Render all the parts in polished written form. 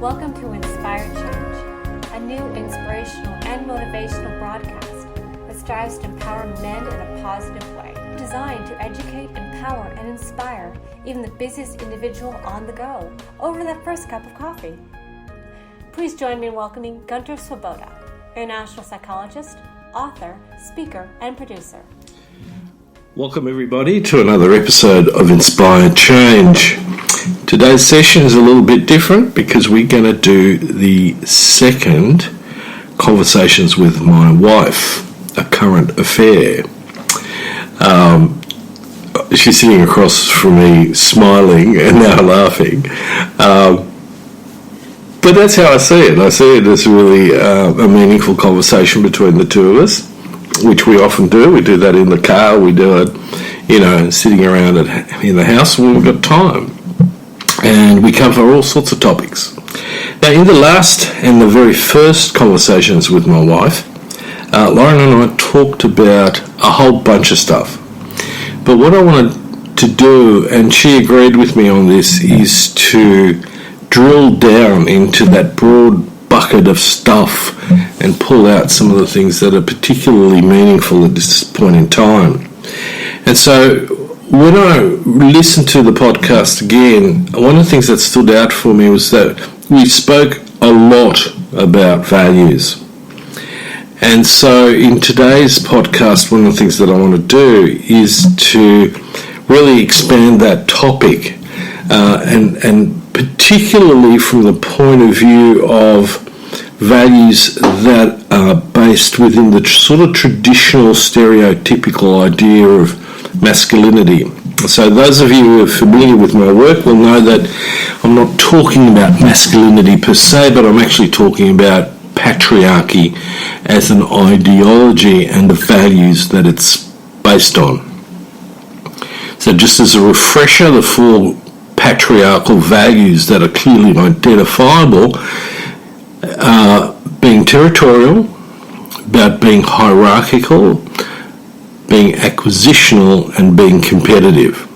Welcome to Inspired Change, a new inspirational and motivational broadcast that strives to empower men in a positive way, designed to educate, empower, and inspire even the busiest individual on the go over that first cup of coffee. Please join me in welcoming Gunter, international psychologist, author, speaker, and producer. Welcome everybody to another episode of Inspired Change. Today's session is a little bit different because we're going to do the second conversations with my wife, a current affair. She's sitting across from me smiling and now laughing. But that's how I see it. I see it as really a meaningful conversation between the two of us, which we often do. We do that in the car. We do it, sitting around in the house when we've got time. And we cover all sorts of topics. Now, in the last and the very first conversations with my wife, Lorin and I talked about a whole bunch of stuff. But what I wanted to do, and she agreed with me on this, is to drill down into that broad bucket of stuff and pull out some of the things that are particularly meaningful at this point in time. And so when I listened to the podcast again, one of the things that stood out for me was that we spoke a lot about values. And so in today's podcast, one of the things that I want to do is to really expand that topic, and particularly from the point of view of values that are based within the sort of traditional stereotypical idea of masculinity. So those of you who are familiar with my work will know that I'm not talking about masculinity per se, but I'm actually talking about patriarchy as an ideology and the values that it's based on. So just as a refresher, the four patriarchal values that are clearly identifiable are being territorial, about being hierarchical, being acquisitional, and being competitive.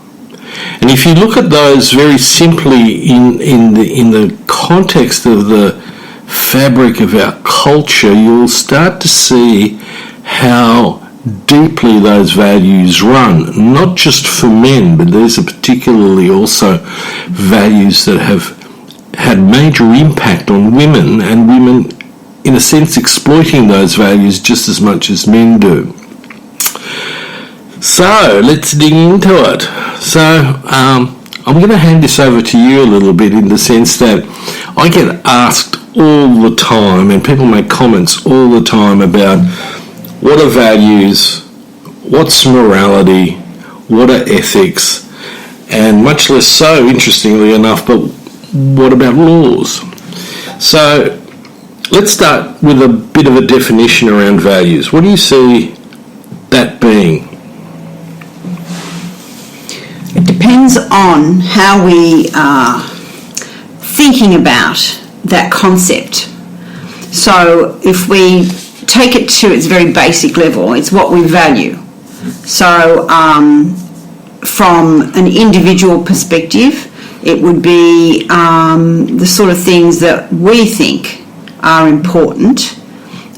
And if you look at those very simply in the context of the fabric of our culture, you'll start to see how deeply those values run, not just for men, but these are particularly also values that have had major impact on women, and women in a sense exploiting those values just as much as men do. So let's dig into it. So I'm going to hand this over to you a little bit, in the sense that I get asked all the time, and people make comments all the time about what are values, what's morality, what are ethics, and much less so, interestingly enough, but what about laws? So let's start with a bit of a definition around values. What do you see that being? It depends on how we are thinking about that concept. So if we take it to its very basic level, it's what we value. So from an individual perspective, it would be the sort of things that we think are important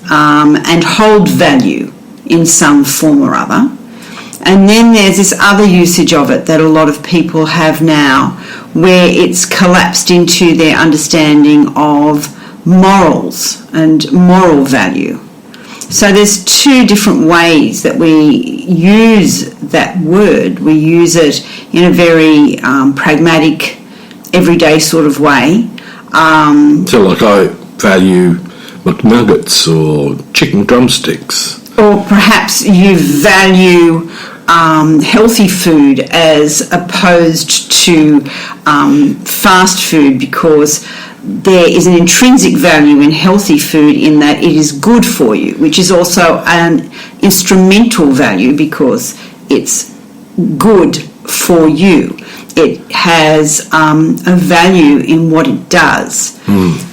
and hold value in some form or other. And then there's this other usage of it that a lot of people have now, where it's collapsed into their understanding of morals and moral value. So there's two different ways that we use that word. We use it in a very pragmatic, everyday sort of way. So like I value McNuggets or chicken drumsticks. Or perhaps you value healthy food as opposed to fast food, because there is an intrinsic value in healthy food in that it is good for you, which is also an instrumental value because it's good for you. It has a value in what it does.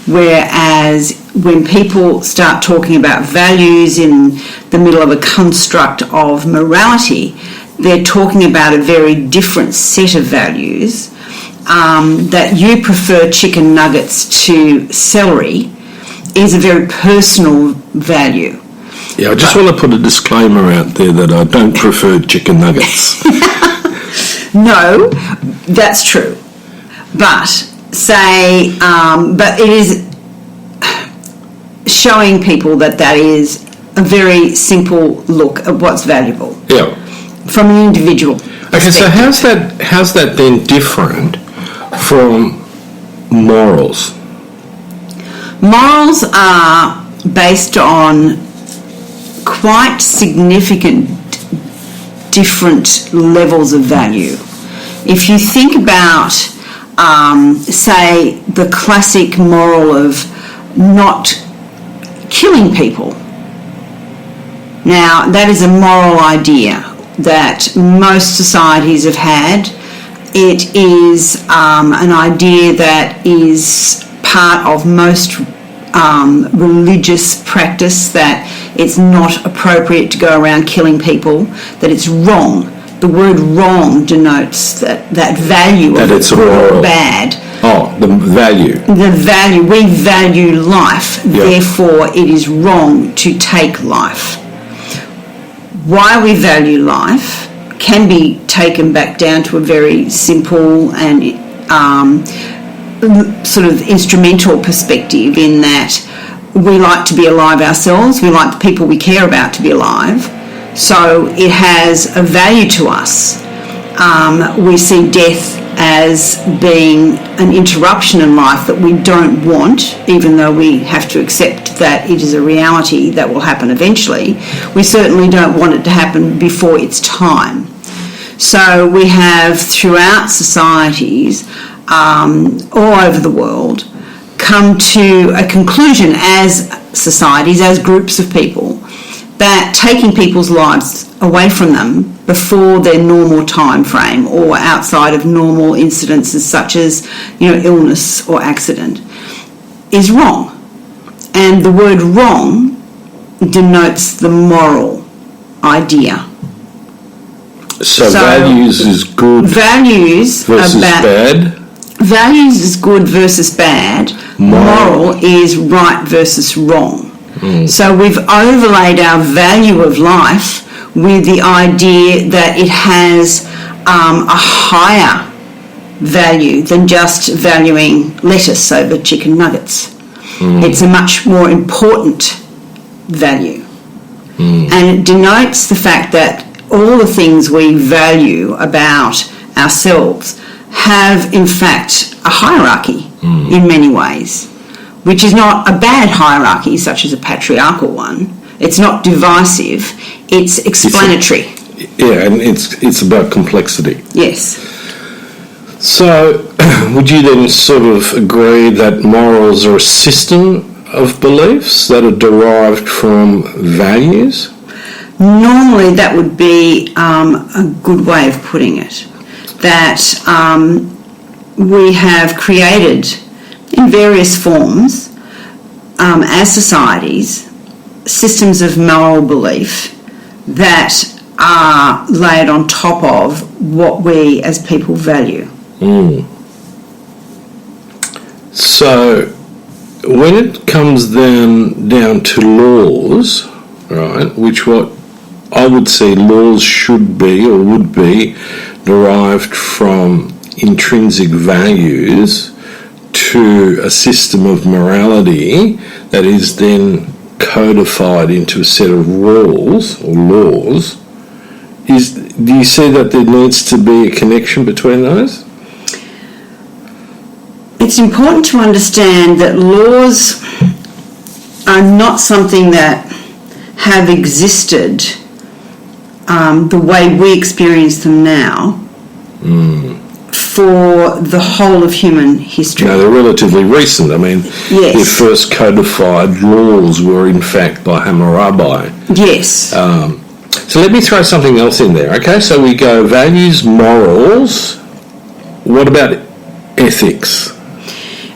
Whereas when people start talking about values in the middle of a construct of morality, they're talking about a very different set of values that you prefer chicken nuggets to celery is a very personal value. Yeah, I just want to put a disclaimer out there that I don't prefer chicken nuggets. No, that's true. But but it is showing people that is a very simple look at what's valuable. Yeah. From an individual. Okay, so how's that then different from morals? Morals are based on quite significant different levels of value. If you think about, say, the classic moral of not killing people. Now, that is a moral idea that most societies have had. It is an idea that is part of most religious practice, that it's not appropriate to go around killing people, that it's wrong. The word wrong denotes that value that of it's a moral. Bad. Oh, the value. The value. We value life, Yep. Therefore it is wrong to take life. Why we value life can be taken back down to a very simple and sort of instrumental perspective, in that we like to be alive ourselves, we like the people we care about to be alive, so it has a value to us. We see death as being an interruption in life that we don't want, even though we have to accept that it is a reality that will happen eventually. We certainly don't want it to happen before its time. So we have, throughout societies all over the world, come to a conclusion as societies, as groups of people, that taking people's lives away from them before their normal time frame or outside of normal incidences such as, illness or accident is wrong. And the word wrong denotes the moral idea. So values is good versus bad? Values is good versus bad. Moral is right versus wrong. So we've overlaid our value of life with the idea that it has a higher value than just valuing lettuce over chicken nuggets. It's a much more important value. And it denotes the fact that all the things we value about ourselves have, in fact, a hierarchy in many ways, which is not a bad hierarchy, such as a patriarchal one. It's not divisive, it's explanatory. And it's about complexity. Yes. So, would you then sort of agree that morals are a system of beliefs that are derived from values? Normally that would be a good way of putting it. That we have created in various forms, as societies, systems of moral belief that are laid on top of what we as people value. So, when it comes then down to laws, right, which what I would say laws should be or would be derived from intrinsic values to a system of morality that is then codified into a set of rules or laws, do you see that there needs to be a connection between those? It's important to understand that laws are not something that have existed the way we experience them now for the whole of human history. No, they're relatively recent. I mean, yes. The first codified laws were in fact by Hammurabi. Yes. So let me throw something else in there, okay? So we go values, morals. What about ethics?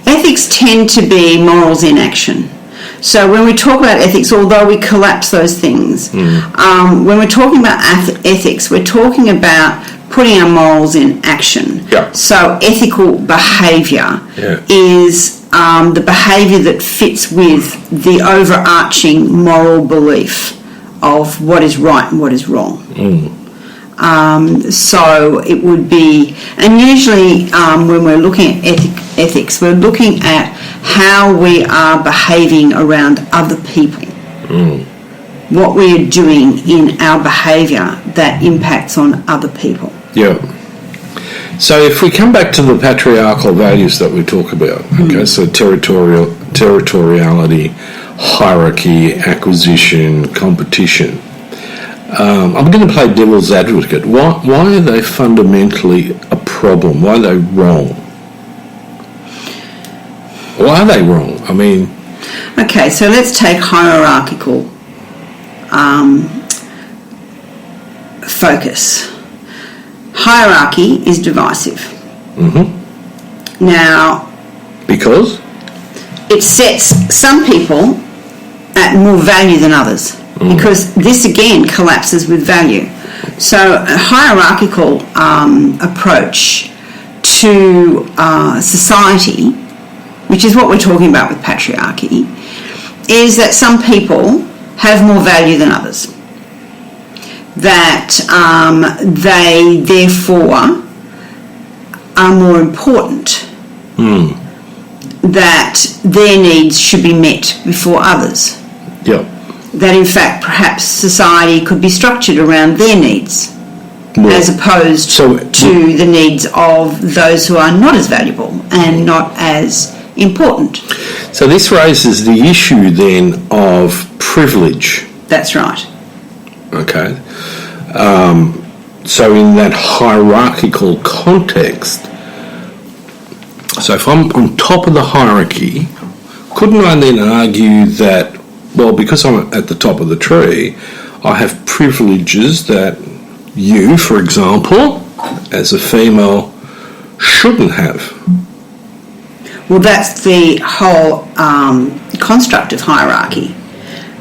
Ethics tend to be morals in action. So when we talk about ethics, although we collapse those things, when we're talking about ethics, we're talking about putting our morals in action. Yeah. So ethical behaviour is the behaviour that fits with the overarching moral belief of what is right and what is wrong. So it would be, and usually when we're looking at ethics, we're looking at how we are behaving around other people. What we are doing in our behaviour that impacts on other people. Yeah. So if we come back to the patriarchal values that we talk about, okay, so territoriality, hierarchy, acquisition, competition. I'm going to play devil's advocate. Why are they fundamentally a problem? Why are they wrong? Why are they wrong? I mean... Okay, so let's take hierarchical focus. Hierarchy is divisive. Now... Because? It sets some people at more value than others. Because this again collapses with value. So a hierarchical approach to society, which is what we're talking about with patriarchy, is that some people have more value than others. That they therefore are more important. That their needs should be met before others. Yeah. That in fact perhaps society could be structured around their needs as opposed to the needs of those who are not as valuable and not as important. So this raises the issue then of privilege. That's right. Okay. So in that hierarchical context, so if I'm on top of the hierarchy, couldn't I then argue that, well, because I'm at the top of the tree, I have privileges that you, for example, as a female, shouldn't have? Well, that's the whole construct of hierarchy.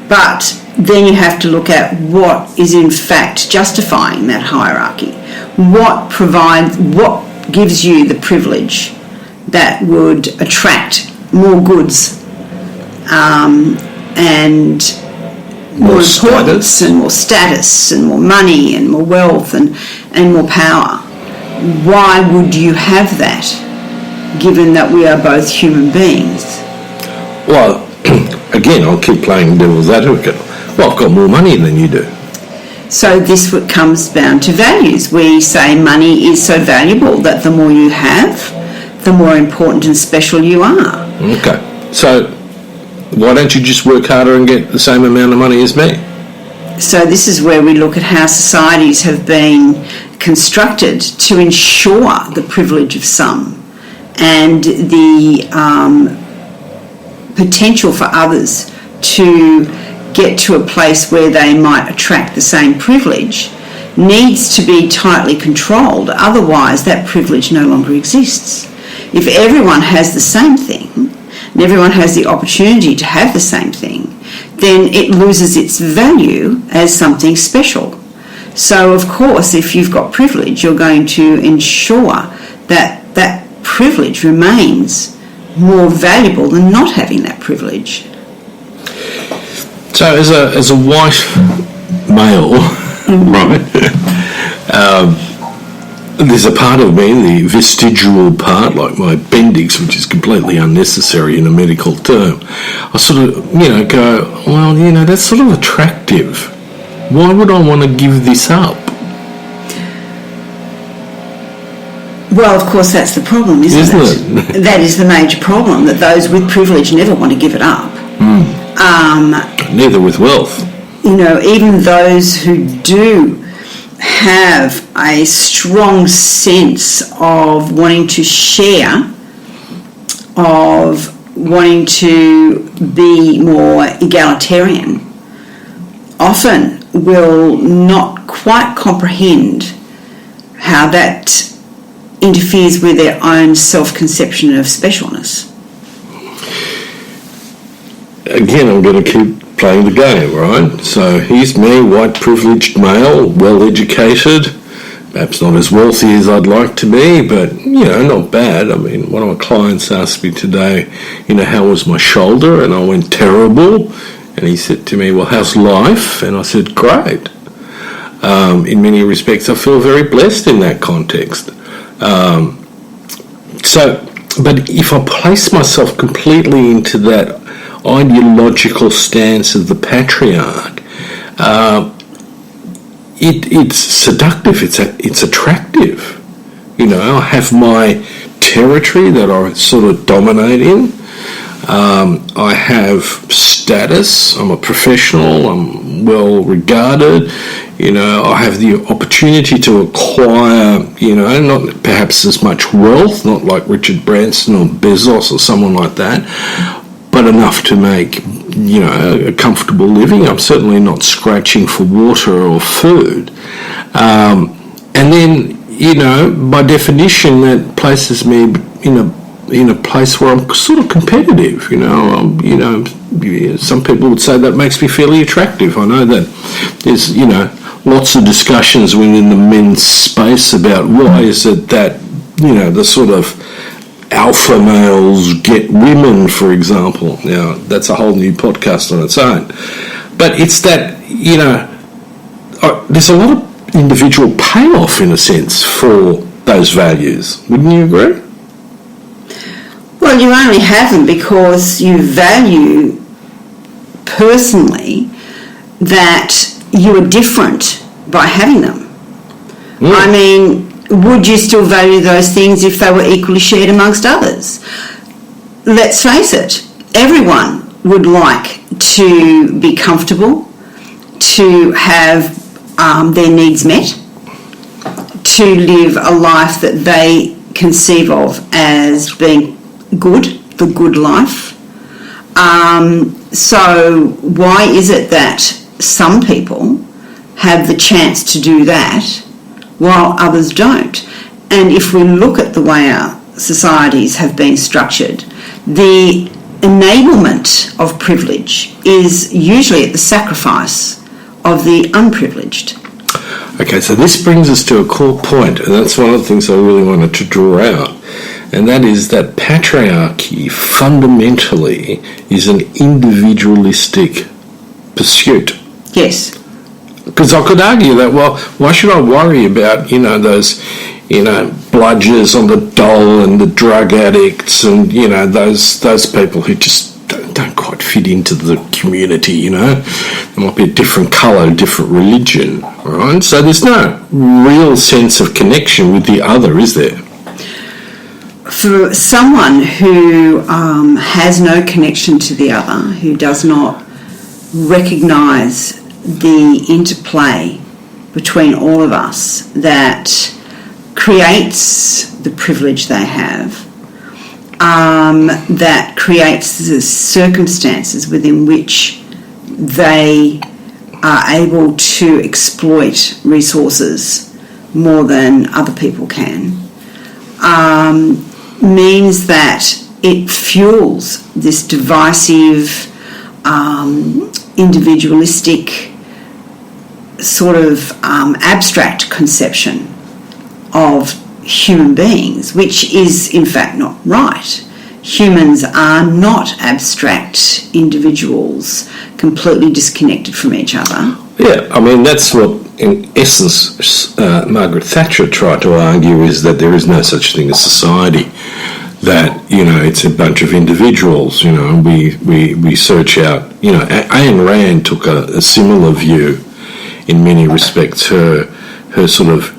But then you have to look at what is in fact justifying that hierarchy. What gives you the privilege that would attract more goods and more importance and more status and more money and more wealth and more power? Why would you have that, given that we are both human beings? Well, again, I'll keep playing devil's advocate. Well, I've got more money than you do. So this comes down to values. We say money is so valuable that the more you have, the more important and special you are. Okay. So why don't you just work harder and get the same amount of money as me? So this is where we look at how societies have been constructed to ensure the privilege of some and the potential for others to get to a place where they might attract the same privilege needs to be tightly controlled. Otherwise, that privilege no longer exists. If everyone has the same thing, and everyone has the opportunity to have the same thing, then it loses its value as something special. So, of course, if you've got privilege, you're going to ensure that that privilege remains more valuable than not having that privilege. So, as a white male, right, there's a part of me, the vestigial part, like my appendix, which is completely unnecessary in a medical term. I sort of, go, well, that's sort of attractive. Why would I want to give this up? Well, of course, that's the problem, isn't it? That is the major problem, that those with privilege never want to give it up. Neither with wealth. Even those who do have a strong sense of wanting to share, of wanting to be more egalitarian, often will not quite comprehend how that interferes with their own self-conception of specialness. Again, I'm going to keep playing the game, right? So here's me, white privileged male, well educated, perhaps not as wealthy as I'd like to be, but, not bad. I mean, one of my clients asked me today, how was my shoulder? And I went, terrible. And he said to me, well, how's life? And I said, great. In many respects, I feel very blessed in that context. But if I place myself completely into that ideological stance of the patriarch, it's seductive, it's attractive. I have my territory that I sort of dominate in. I have status, I'm a professional, I'm well regarded, I have the opportunity to acquire, not perhaps as much wealth, not like Richard Branson or Bezos or someone like that, but enough to make, a comfortable living. I'm certainly not scratching for water or food. And then, by definition, that places me in a place where I'm sort of competitive. Some people would say that makes me fairly attractive. I know that there's, lots of discussions within the men's space about why is it that, the sort of alpha males get women, for example. Now, that's a whole new podcast on its own. But it's that, there's a lot of individual payoff, in a sense, for those values. Wouldn't you agree? Well, you only have them because you value personally that you are different by having them. Mm. I mean, would you still value those things if they were equally shared amongst others? Let's face it, everyone would like to be comfortable, to have their needs met, to live a life that they conceive of as being good, the good life. So why is it that some people have the chance to do that while others don't? And if we look at the way our societies have been structured, the enablement of privilege is usually at the sacrifice of the unprivileged. Okay, so this brings us to a core point, and that's one of the things I really wanted to draw out, and that is that patriarchy fundamentally is an individualistic pursuit. Yes. Because I could argue that, well, why should I worry about, those, bludgers on the dole and the drug addicts and, those people who just don't quite fit into the community, There might be a different colour, different religion, all right? So there's no real sense of connection with the other, is there? For someone who has no connection to the other, who does not recognise the interplay between all of us that creates the privilege they have, that creates the circumstances within which they are able to exploit resources more than other people can, means that it fuels this divisive, individualistic sort of abstract conception of human beings, which is in fact not right. Humans are not abstract individuals completely disconnected from each other. Yeah, I mean, that's what, in essence, Margaret Thatcher tried to argue, is that there is no such thing as society, that, it's a bunch of individuals, we search out, Ayn Rand took a similar view in many respects. Her sort of,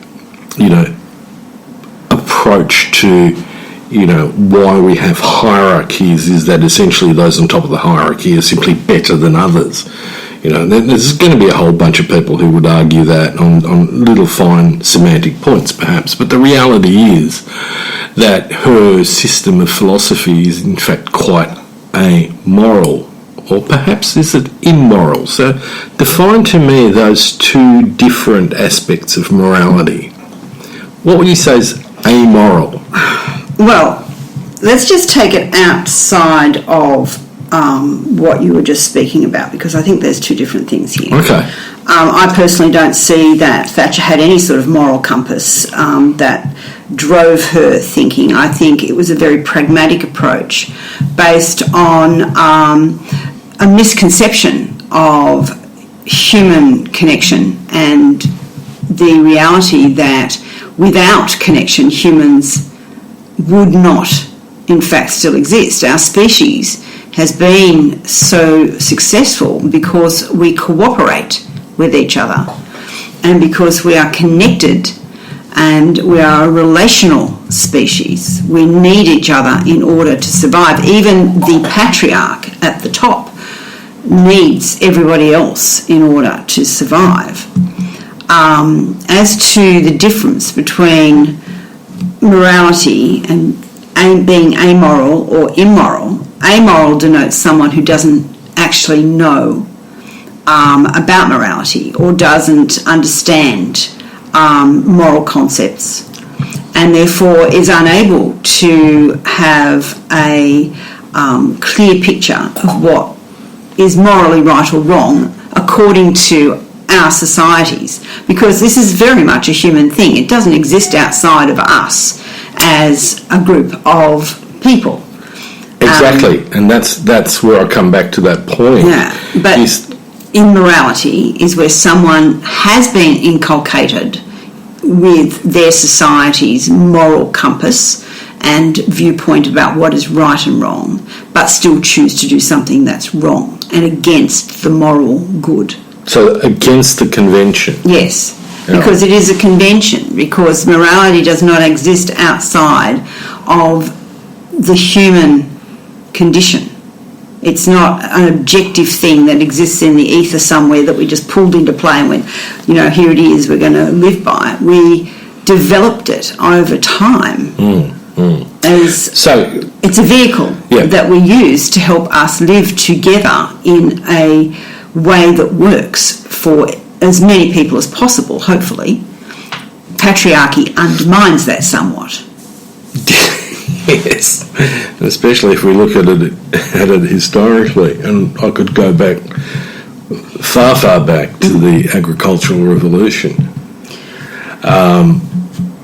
approach to, why we have hierarchies is that essentially those on top of the hierarchy are simply better than others. There's going to be a whole bunch of people who would argue that on little fine semantic points perhaps, but the reality is that her system of philosophy is in fact quite amoral, or perhaps is it immoral? So define to me those two different aspects of morality. What would you say is amoral? Well, let's just take it outside of what you were just speaking about, because I think there's two different things here. Okay. I personally don't see that Thatcher had any sort of moral compass that drove her thinking. I think it was a very pragmatic approach based on a misconception of human connection and the reality that without connection humans would not in fact still exist. Our species has been so successful because we cooperate with each other and because we are connected and we are a relational species. We need each other in order to survive. Even the patriarch at the top needs everybody else in order to survive. As to the difference between morality and being amoral or immoral, amoral denotes someone who doesn't actually know about morality or doesn't understand moral concepts and therefore is unable to have a clear picture of what is morally right or wrong according to our societies, because this is very much a human thing. It doesn't exist outside of us as a group of people. Exactly, and that's where I come back to that point. Yeah, but immorality is where someone has been inculcated with their society's moral compass and viewpoint about what is right and wrong, but still choose to do something that's wrong and against the moral good. So against the convention. Yes, Yeah. because it is a convention, because morality does not exist outside of the human condition. It's not an objective thing that exists in the ether somewhere that we just pulled into play and went, here it is, we're going to live by it. We developed it over time. So it's a vehicle that we use to help us live together in a way that works for as many people as possible, hopefully. Patriarchy undermines that somewhat. Yes, especially if we look at it historically, and I could go back far back to the agricultural revolution.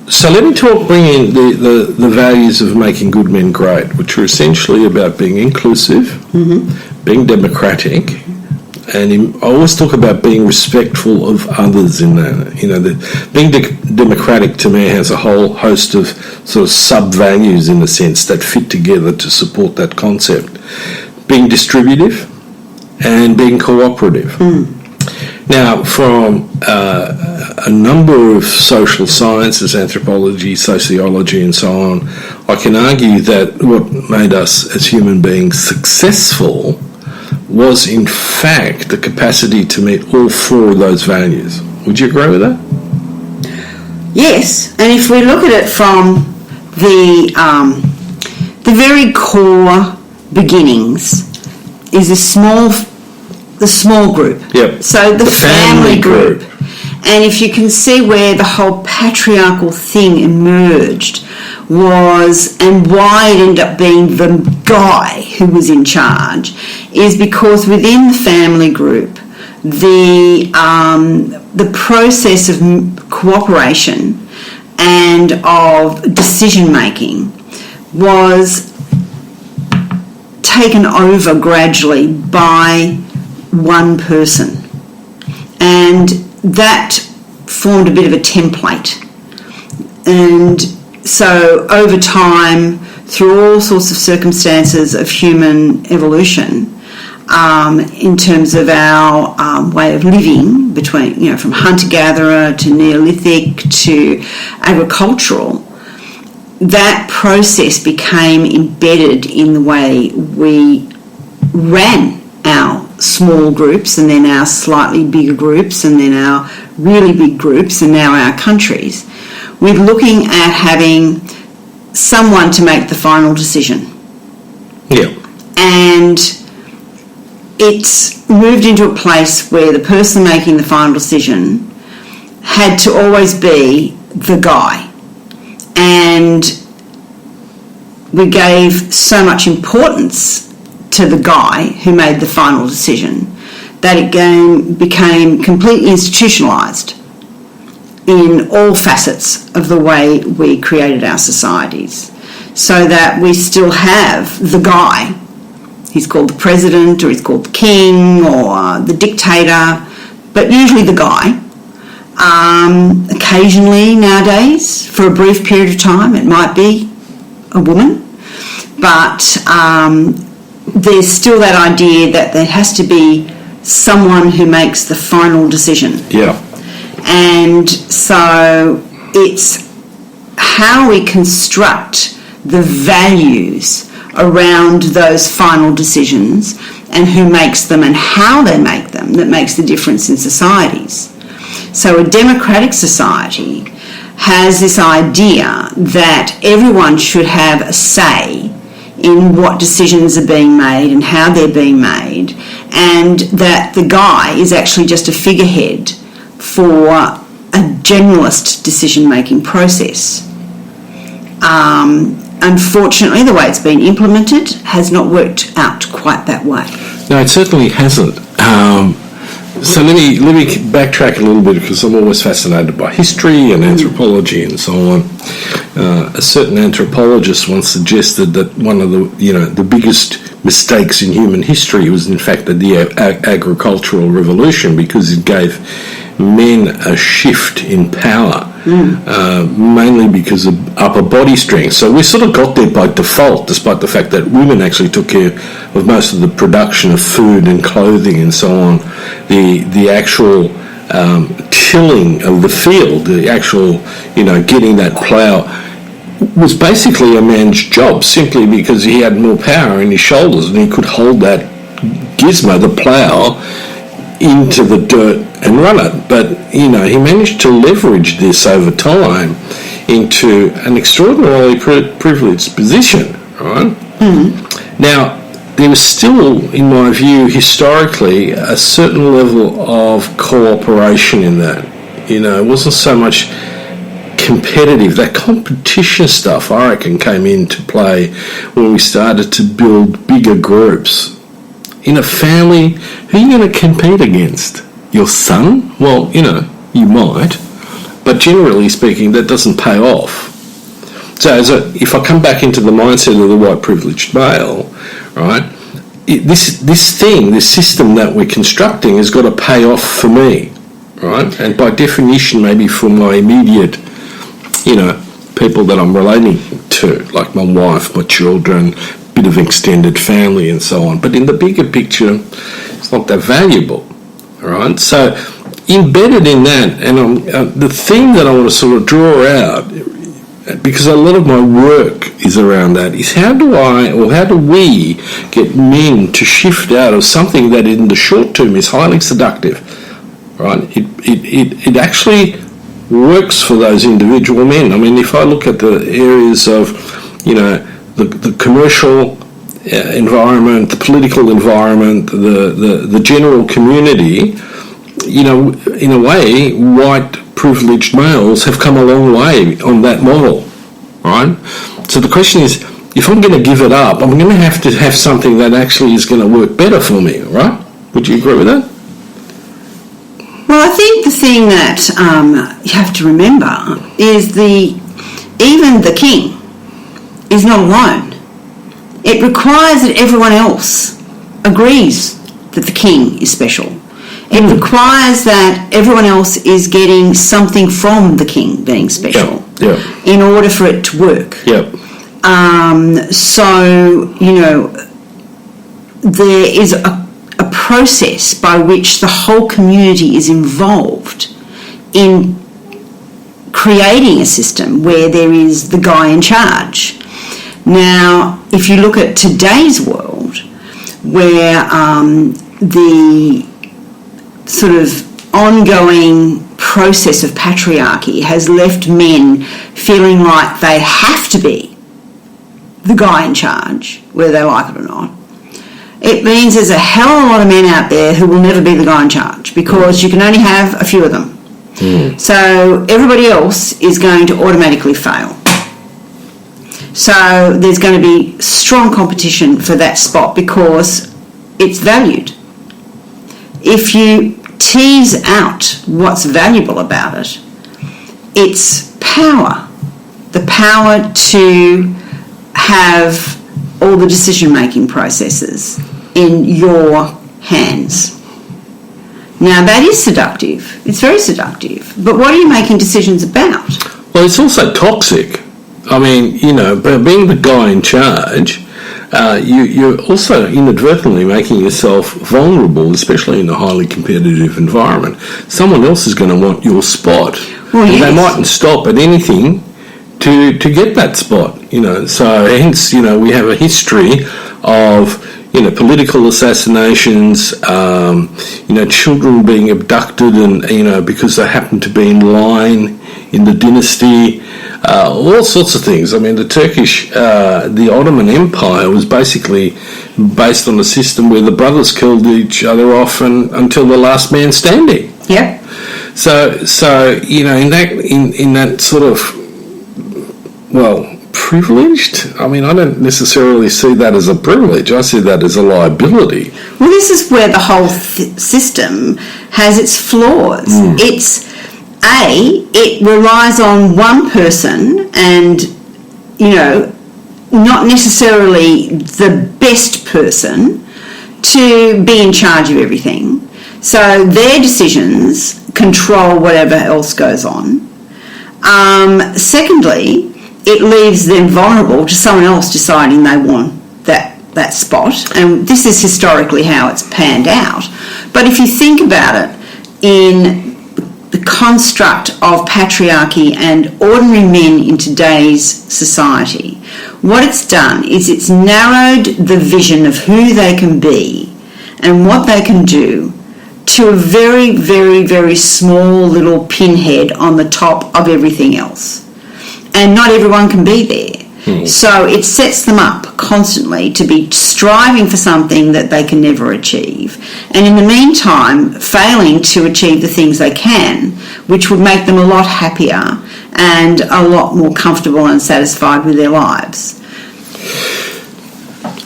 So let me bring in the values of making good men great, which are essentially about being inclusive, being democratic, and I always talk about being respectful of others in that. Being democratic to me has a whole host of sort of sub-values in a sense that fit together to support that concept. Being distributive and being cooperative. Now, from a number of social sciences, anthropology, sociology and so on, I can argue that what made us as human beings successful was in fact the capacity to meet all four of those values. Would you agree with that? Yes, and if we look at it from the very core beginnings is the small group. Yep. So the family group. And if you can see where the whole patriarchal thing emerged was, and why it ended up being the guy who was in charge, is because within the family group, the process of cooperation and of decision making was taken over gradually by one person, and that formed a bit of a template. And so over time, through all sorts of circumstances of human evolution, in terms of our way of living, between from hunter-gatherer to Neolithic to agricultural, that process became embedded in the way we ran our small groups, and then our slightly bigger groups, and then our really big groups, and now our countries, with looking at having someone to make the final decision. Yeah. And it's moved into a place where the person making the final decision had to always be the guy. And we gave so much importance to the guy who made the final decision, that it became completely institutionalised in all facets of the way we created our societies, so that we still have the guy. He's called the president, or he's called the king, or the dictator, but usually the guy. Occasionally nowadays, for a brief period of time, it might be a woman, but there's still that idea that there has to be someone who makes the final decision. Yeah. And so it's how we construct the values around those final decisions and who makes them and how they make them that makes the difference in societies. So a democratic society has this idea that everyone should have a say in what decisions are being made and how they're being made, and that the guy is actually just a figurehead for a generalist decision-making process. Unfortunately, the way it's been implemented has not worked out quite that way. No, it certainly hasn't. So let me backtrack a little bit, because I'm always fascinated by history and anthropology and so on. A certain anthropologist once suggested that one of the biggest mistakes in human history was in fact the agricultural revolution, because it gave men a shift in power, mainly because of upper body strength. So we sort of got there by default, despite the fact that women actually took care of most of the production of food and clothing and so on. The actual tilling of the field, the actual, getting that plough, was basically a man's job, simply because he had more power in his shoulders and he could hold that gizmo, the plough, into the dirt and run it. But he managed to leverage this over time into an extraordinarily privileged position, right? Now, there was still, in my view, historically, a certain level of cooperation in that. It wasn't so much competitive. That competition stuff, I reckon, came into play when we started to build bigger groups. In a family, who are you going to compete against? Your son? Well, you might, but generally speaking, that doesn't pay off. So if I come back into the mindset of the white privileged male, right, this system that we're constructing has got to pay off for me, right? And by definition, maybe for my immediate, people that I'm relating to, like my wife, my children, bit of extended family and so on. But in the bigger picture, it's not that valuable, right? So embedded in that, and the thing that I want to sort of draw out, because a lot of my work is around that, is how do we get men to shift out of something that in the short term is highly seductive, right? It actually works for those individual men. I mean, if I look at the areas of, the commercial environment, the political environment, the general community, in a way, white privileged males have come a long way on that model, right? So the question is, if I'm going to give it up, I'm going to have something that actually is going to work better for me, right? Would you agree with that? Well, I think the thing that you have to remember is even the king is not alone. It requires that everyone else agrees that the king is special. It requires that everyone else is getting something from the king being special in order for it to work. There is a process by which the whole community is involved in creating a system where there is the guy in charge. Now, if you look at today's world, where the sort of ongoing process of patriarchy has left men feeling like they have to be the guy in charge, whether they like it or not, it means there's a hell of a lot of men out there who will never be the guy in charge, because you can only have a few of them. So everybody else is going to automatically fail. So there's going to be strong competition for that spot because it's valued. If you tease out what's valuable about it, it's power. The power to have all the decision-making processes in your hands. Now, that is seductive. It's very seductive. But what are you making decisions about? Well, it's also toxic. I mean, but being the guy in charge, you're also inadvertently making yourself vulnerable, especially in a highly competitive environment. Someone else is going to want your spot. Well, yes. They mightn't stop at anything to get that spot, So hence, we have a history of, political assassinations, children being abducted and, because they happen to be in line in the dynasty, all sorts of things. I mean, the Ottoman Empire was basically based on a system where the brothers killed each other off until the last man standing. Yeah. So in that sort of, privileged? I mean, I don't necessarily see that as a privilege. I see that as a liability. Well, this is where the whole system has its flaws. It relies on one person and, not necessarily the best person to be in charge of everything. So their decisions control whatever else goes on. Secondly, it leaves them vulnerable to someone else deciding they want that spot. And this is historically how it's panned out. But if you think about it in the construct of patriarchy and ordinary men in today's society, what it's done is it's narrowed the vision of who they can be and what they can do to a very, very, very small little pinhead on the top of everything else. And not everyone can be there. So it sets them up constantly to be striving for something that they can never achieve. And in the meantime, failing to achieve the things they can, which would make them a lot happier and a lot more comfortable and satisfied with their lives.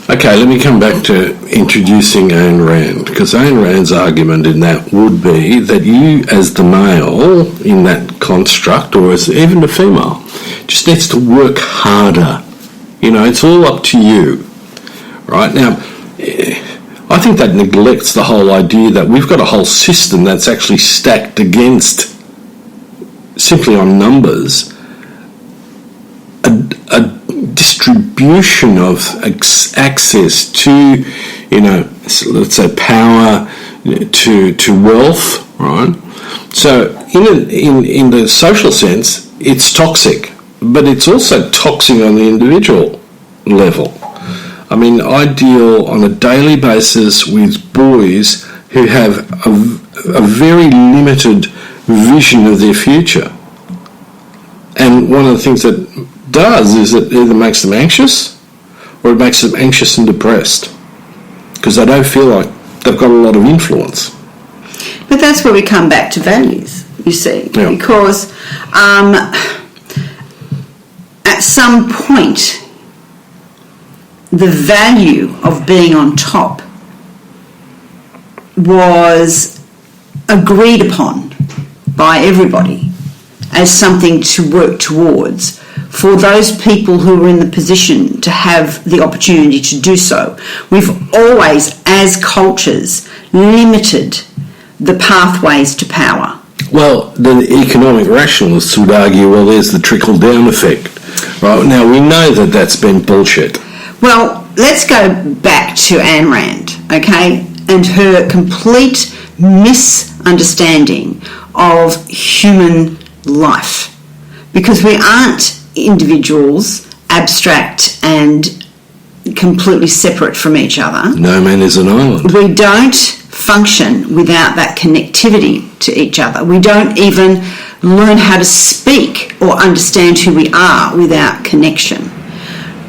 Okay, let me come back to introducing Ayn Rand, because Ayn Rand's argument in that would be that you, as the male in that construct, or as even the female, just needs to work harder. It's all up to you. Right? Now, I think that neglects the whole idea that we've got a whole system that's actually stacked against, simply on numbers, a distribution of access to, let's say power, to wealth, right? So in the social sense, it's toxic, but it's also toxic on the individual level. I mean, I deal on a daily basis with boys who have a very limited vision of their future. And one of the things that does is it either makes them anxious or it makes them anxious and depressed because they don't feel like they've got a lot of influence. But that's where we come back to values, you see, because at some point the value of being on top was agreed upon by everybody as something to work towards for those people who were in the position to have the opportunity to do so. We've always, as cultures, limited the pathways to power. Well, the economic rationalists would argue, well, there's the trickle-down effect. Right? Now, we know that that's been bullshit. Well, let's go back to Ayn Rand, okay, and her complete misunderstanding of human life. Because we aren't individuals, abstract and completely separate from each other. No man is an island. We don't function without that connectivity to each other. We don't even learn how to speak or understand who we are without connection,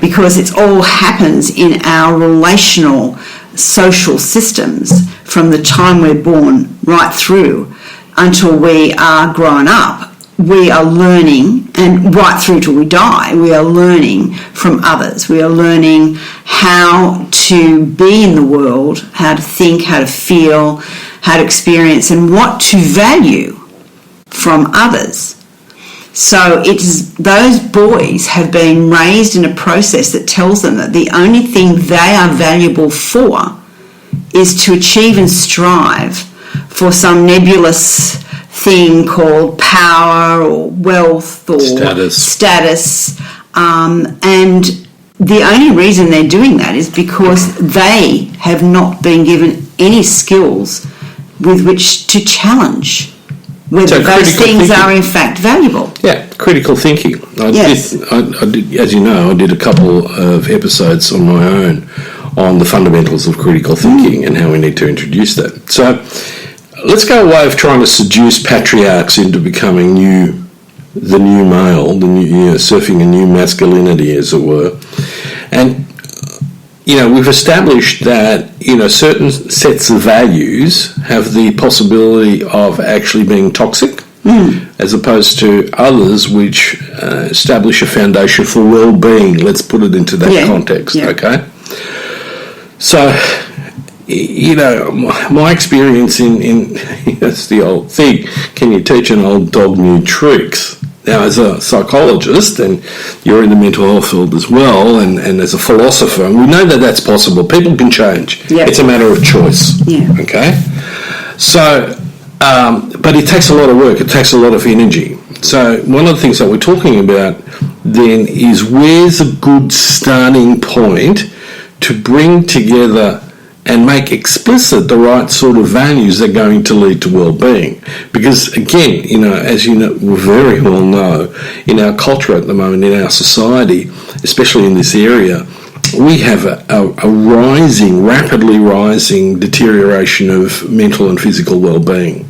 because it all happens in our relational social systems from the time we're born right through until we are grown up. we are learning, and right through till we die, we are learning from others. We are learning how to be in the world, how to think, how to feel, how to experience, and what to value from others. So those boys have been raised in a process that tells them that the only thing they are valuable for is to achieve and strive for some nebulous thing called power or wealth or status. And the only reason they're doing that is because they have not been given any skills with which to challenge whether those things are in fact valuable. Yeah, critical thinking. I did, as you know, I did a couple of episodes on my own on the fundamentals of critical thinking and how we need to introduce that. So let's go away of trying to seduce patriarchs into becoming the new male, surfing a new masculinity, as it were. And we've established that certain sets of values have the possibility of actually being toxic, as opposed to others which establish a foundation for well-being. Let's put it into that context, okay? So, my experience in that's the old thing. Can you teach an old dog new tricks? Now, as a psychologist, and you're in the mental health field as well, and as a philosopher, we know that that's possible. People can change. Yep. It's a matter of choice. Yeah. Okay? So, but it takes a lot of work. It takes a lot of energy. So one of the things that we're talking about then is where's a good starting point to bring together and make explicit the right sort of values that are going to lead to well-being. Because again, as you know, we very well know, in our culture at the moment, in our society, especially in this area, we have a rapidly rising deterioration of mental and physical well-being.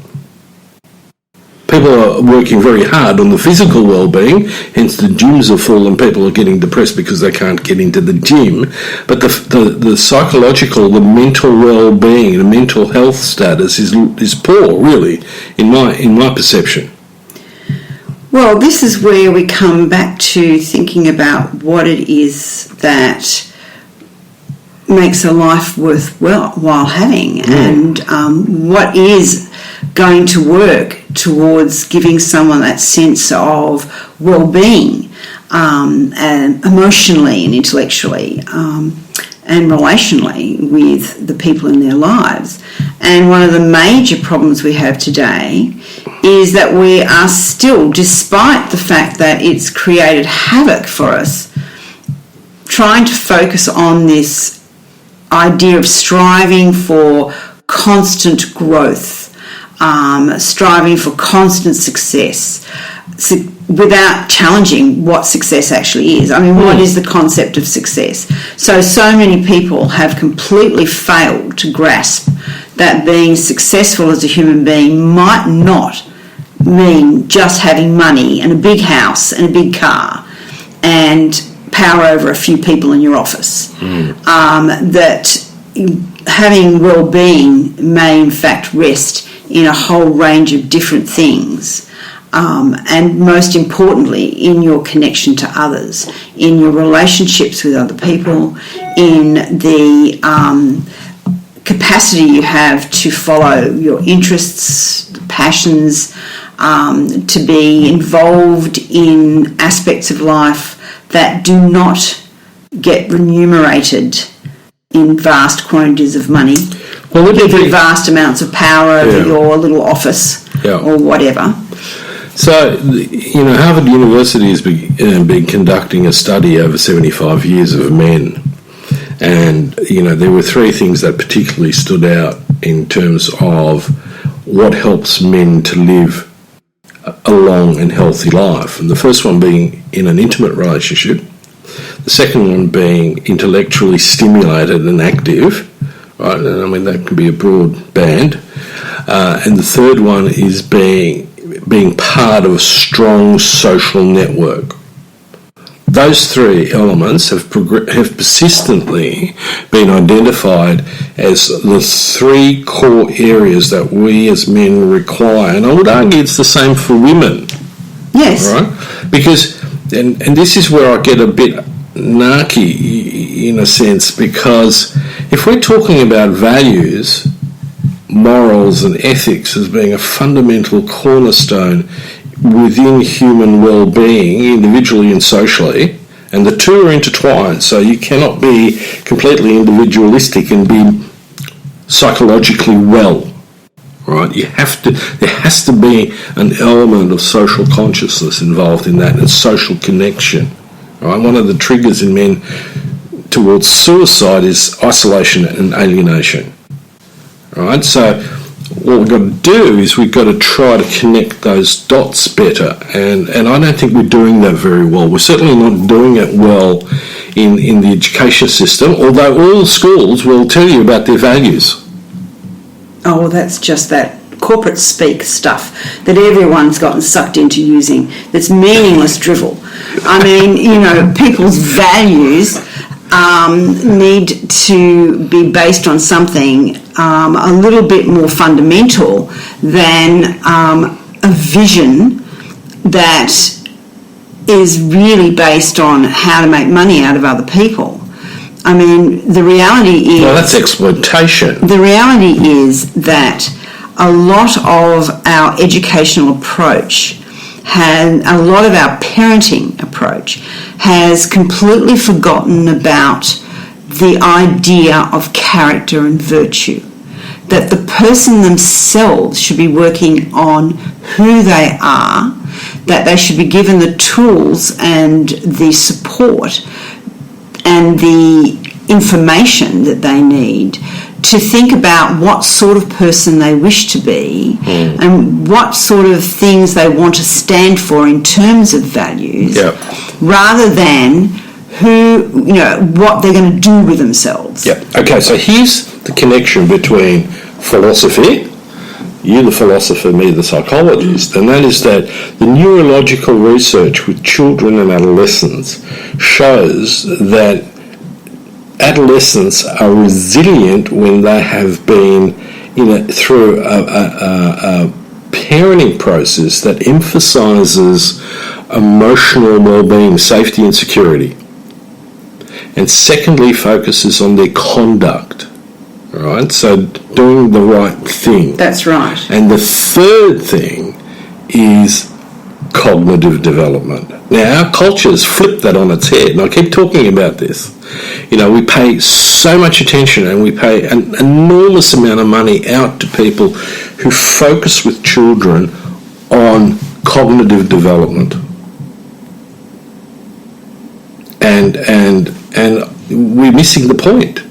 People are working very hard on the physical well-being, hence the gyms are full and people are getting depressed because they can't get into the gym. But the psychological, the mental well-being, the mental health status is poor, really, in my perception. Well, this is where we come back to thinking about what it is that makes a life worthwhile having, and what is going to work towards giving someone that sense of well-being, and emotionally and intellectually, and relationally with the people in their lives. And one of the major problems we have today is that we are still, despite the fact that it's created havoc for us, trying to focus on this idea of striving for constant growth, striving for constant success, without challenging what success actually is. I mean, what is the concept of success? So many people have completely failed to grasp that being successful as a human being might not mean just having money and a big house and a big car and power over a few people in your office. That having well-being may in fact rest in a whole range of different things, and most importantly in your connection to others, in your relationships with other people, in the capacity you have to follow your interests, passions, to be involved in aspects of life that do not get remunerated in vast quantities of money, give you vast amounts of power over your little office or whatever. So, Harvard University has been conducting a study over 75 years of men, and, there were three things that particularly stood out in terms of what helps men to live a long and healthy life. And the first one being in an intimate relationship, the second one being intellectually stimulated and active, right? I mean, that can be a broad band. And the third one is being part of a strong social network. Those three elements have persistently been identified as the three core areas that we as men require. And I would argue it's the same for women. Yes. Right? Because, and this is where I get a bit narky in a sense, because if we're talking about values, morals and ethics as being a fundamental cornerstone within human well-being, individually and socially, and the two are intertwined, so you cannot be completely individualistic and be psychologically well, right? There has to be an element of social consciousness involved in that, and social connection, right? One of the triggers in men towards suicide is isolation and alienation, right? So what we've got to do is we've got to try to connect those dots better, and I don't think we're doing that very well. We're certainly not doing it well in the education system, although all schools will tell you about their values. Oh, well, that's just that corporate speak stuff that everyone's gotten sucked into using. That's meaningless drivel. I mean, people's values need to be based on something a little bit more fundamental than a vision that is really based on how to make money out of other people. I mean, the reality is... Well, that's exploitation. The reality is that a lot of our educational approach a lot of our parenting approach has completely forgotten about the idea of character and virtue. That the person themselves should be working on who they are, that they should be given the tools and the support and the information that they need to think about what sort of person they wish to be and what sort of things they want to stand for in terms of values, rather than what they're going to do with themselves. Yeah. Okay, so here's the connection between philosophy, you the philosopher, me the psychologist, and that is that the neurological research with children and adolescents shows that adolescents are resilient when they have been through a parenting process that emphasises emotional well-being, safety and security, and secondly focuses on their conduct, right? So doing the right thing. That's right. And the third thing is cognitive development. Now, our culture's flipped that on its head, and I keep talking about this. We pay so much attention and we pay an enormous amount of money out to people who focus with children on cognitive development. And we're missing the point.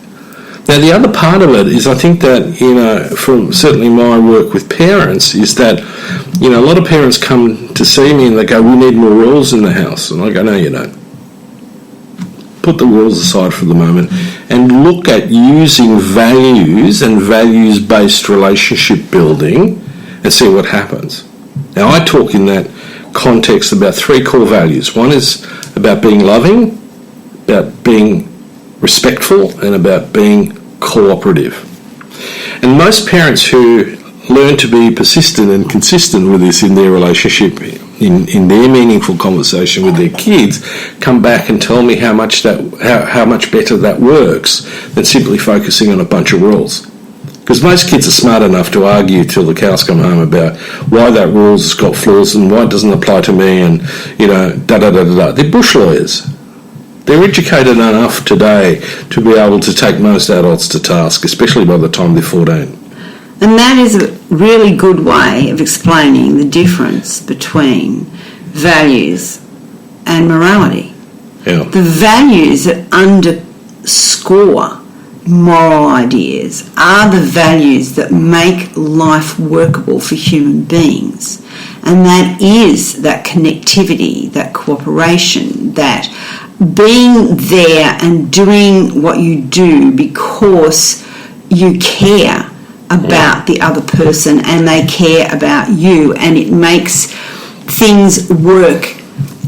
Now, the other part of it is, I think that, from certainly my work with parents, is that, a lot of parents come to see me and they go, we need more rules in the house. And I go, no, you don't. Put the rules aside for the moment and look at using values and values-based relationship building and see what happens. Now, I talk in that context about three core values. One is about being loving, about being respectful, and about being cooperative. And most parents who learn to be persistent and consistent with this in their relationship, in their meaningful conversation with their kids, come back and tell me how much better that works than simply focusing on a bunch of rules. Because most kids are smart enough to argue till the cows come home about why that rule's has got flaws and why it doesn't apply to me, and da-da-da-da-da. They're bush lawyers. They're educated enough today to be able to take most adults to task, especially by the time they're 14. And that is a really good way of explaining the difference between values and morality. Yeah. The values that underscore moral ideas are the values that make life workable for human beings. And that is that connectivity, that cooperation, that being there and doing what you do because you care about the other person and they care about you, and it makes things work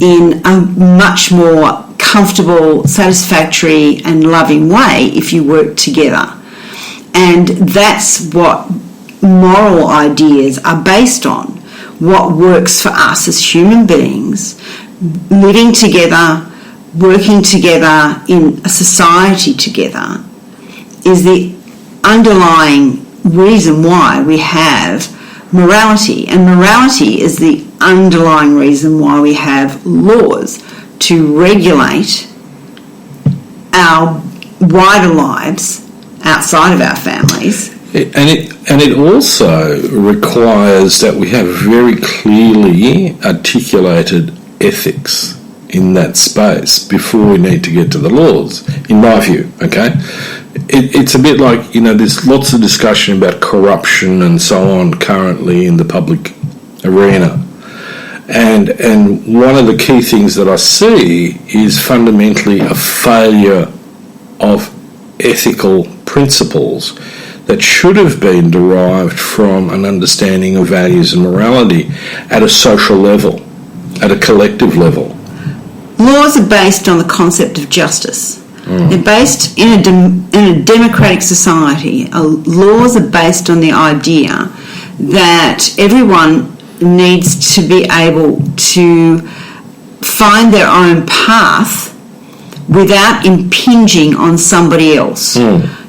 in a much more comfortable, satisfactory and loving way if you work together. And that's what moral ideas are based on. what works for us as human beings, living together, working together in a society together, is the underlying reason why we have morality. And morality is the underlying reason why we have laws to regulate our wider lives outside of our families. And it also requires that we have very clearly articulated ethics in that space before we need to get to the laws, in my view, okay? It's a bit like, there's lots of discussion about corruption and so on currently in the public arena. And one of the key things that I see is fundamentally a failure of ethical principles that should have been derived from an understanding of values and morality at a social level, at a collective level. Laws are based on the concept of justice. They're based in a democratic society. Laws are based on the idea that everyone needs to be able to find their own path without impinging on somebody else.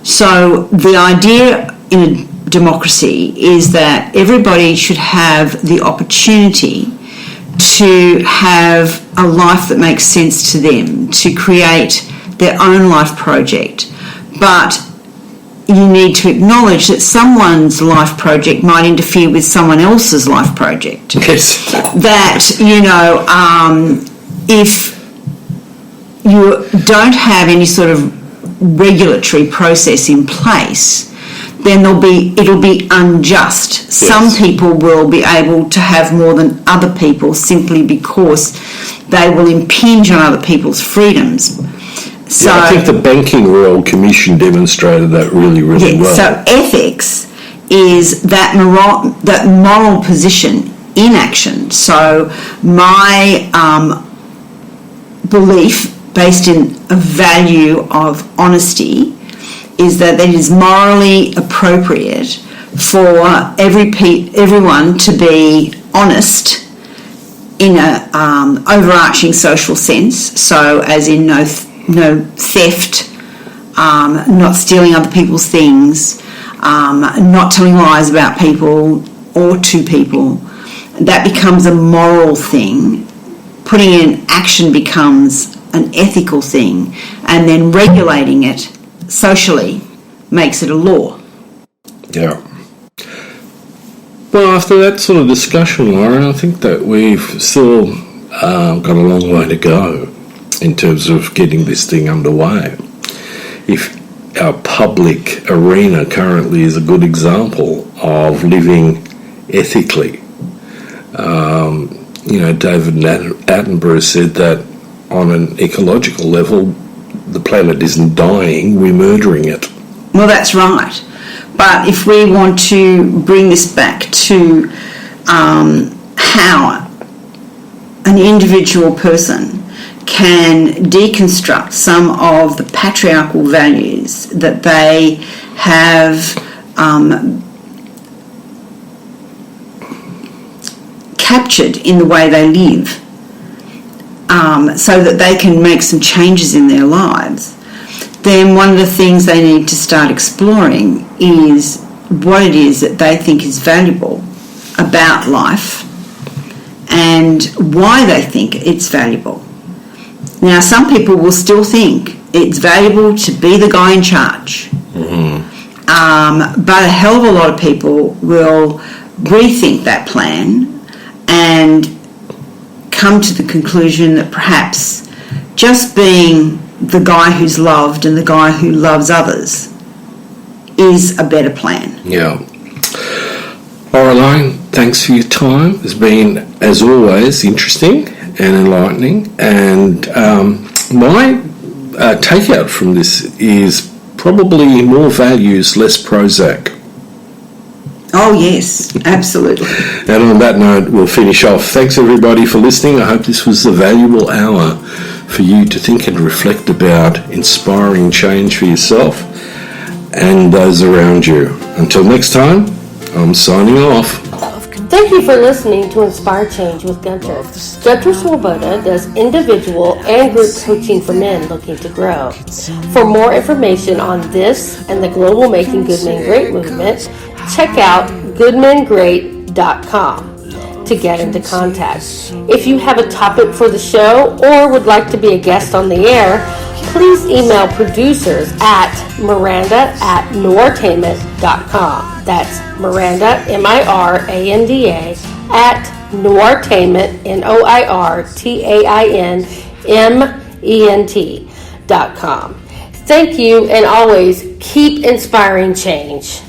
So the idea in a democracy is that everybody should have the opportunity to have a life that makes sense to them, to create their own life project. But you need to acknowledge that someone's life project might interfere with someone else's life project. Yes. That, if you don't have any sort of regulatory process in place, then it'll be unjust. Yes. Some people will be able to have more than other people simply because they will impinge on other people's freedoms. So, I think the Banking Royal Commission demonstrated that really well. So ethics is that moral position in action. So my belief, based in a value of honesty, is that it is morally appropriate for everyone to be honest in a overarching social sense. So, as in no theft, not stealing other people's things, not telling lies about people or to people. That becomes a moral thing. Putting it in action becomes an ethical thing, and then regulating it socially makes it a law. Yeah. Well, after that sort of discussion, Lorin, I think that we've still got a long way to go in terms of getting this thing underway. If our public arena currently is a good example of living ethically, David Attenborough said that on an ecological level, the planet isn't dying, we're murdering it. Well, that's right. But if we want to bring this back to how an individual person can deconstruct some of the patriarchal values that they have captured in the way they live, so that they can make some changes in their lives, then one of the things they need to start exploring is what it is that they think is valuable about life and why they think it's valuable. Now, some people will still think it's valuable to be the guy in charge. But a hell of a lot of people will rethink that plan and come to the conclusion that perhaps just being the guy who's loved and the guy who loves others is a better plan. Yeah. All right, Lorin, thanks for your time. It's been, as always, interesting and enlightening. And my takeout from this is probably more values, less Prozac. Oh, yes, absolutely. And on that note, we'll finish off. Thanks, everybody, for listening. I hope this was a valuable hour for you to think and reflect about inspiring change for yourself and those around you. Until next time, I'm signing off. Thank you for listening to Inspire Change with Gunter. Gunter Swoboda does individual and group coaching for men looking to grow. For more information on this and the global Making Good Men Great movement, check out goodmengreat.com to get into contact. If you have a topic for the show or would like to be a guest on the air, please email producers at miranda@noirtainment.com. That's Miranda, Miranda, at noirtainment, noirtainment.com. Thank you, and always keep inspiring change.